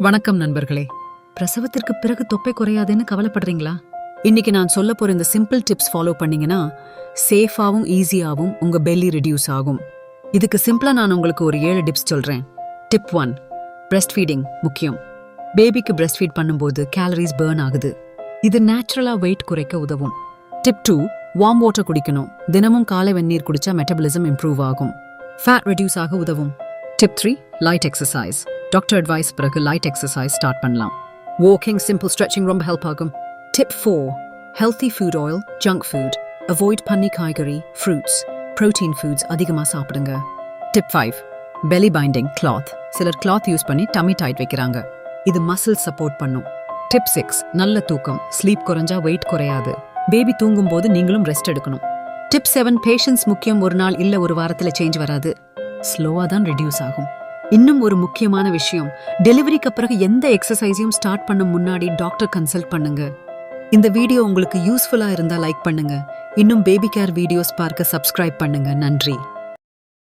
வணக்கம் நண்பர்களே. பிரசவத்திற்கு பிறகு தொப்பை குறையாதுன்னு கவலைப்படுறீங்களா? இன்னைக்கு நான் சொல்ல போற இந்த சிம்பிள் டிப்ஸ் ஃபாலோ பண்ணீங்கன்னா சேஃபாவும் ஈஸியாவும் உங்க பெல்லி ரெடியூஸ் ஆகும். இதுக்கு சிம்பிளா நான் உங்களுக்கு ஒரு 7 டிப்ஸ் சொல்றேன். டிப் 1, பிரஸ்ட் ஃபீடிங் முக்கியம். பேபிக்கு பிரஸ்ட் ஃபீட் பண்ணும்போது கேலரிஸ் பர்ன் ஆகுது. இது நேச்சுரலா வெயிட் குறைக்க உதவும். டிப் 2, வார்ம் வாட்டர் குடிக்கணும். தினமும் காலை வெந்நீர் குடிச்சா மெட்டபாலிசம் இம்ப்ரூவ் ஆகும். ஃபேட் ரெடியூஸ் ஆக உதவும். Tip 3, light exercise. Doctor advice பிறகு லைட் எக்ஸசைஸ் ஸ்டார்ட் பண்ணலாம். வாக்கிங், சிம்பிள் ஸ்ட்ரெச்சிங் ரொம்ப ஹெல்ப் ஆகும். Tip 4, healthy food oil, junk food. Avoid பன்னி, காய்கறி, ஃப்ரூட்ஸ், ப்ரோட்டீன் ஃபுட்ஸ் அதிகமாக சாப்பிடுங்க. Tip 5, belly binding cloth. சிலர் கிளாத் யூஸ் பண்ணி டம்மி டைட் வைக்கிறாங்க. இது மசில் சப்போர்ட் பண்ணும். டிப் 6, நல்ல தூக்கம். ஸ்லீப் குறைஞ்சா வெயிட் குறையாது. பேபி தூங்கும் போது நீங்களும் ரெஸ்ட் எடுக்கணும். டிப் 7, பேஷன்ஸ் முக்கியம். ஒரு நாள் இல்ல ஒரு வாரத்தில் சேஞ்ச் வராது. ஸ்லோவா தான் ரெடியூஸ் ஆகும். இன்னும் ஒரு முக்கியமான விஷயம், டெலிவரிக்கு பிறகு எந்த எக்ஸசைஸையும் ஸ்டார்ட் பண்ண முன்னாடி டாக்டர் கன்சல்ட் பண்ணுங்க. இந்த வீடியோ உங்களுக்கு யூஸ்ஃபுல்லா இருந்தா லைக் பண்ணுங்க. இன்னும் பேபி கேர் வீடியோஸ் பார்க்க சப்ஸ்கிரைப் பண்ணுங்க. நன்றி.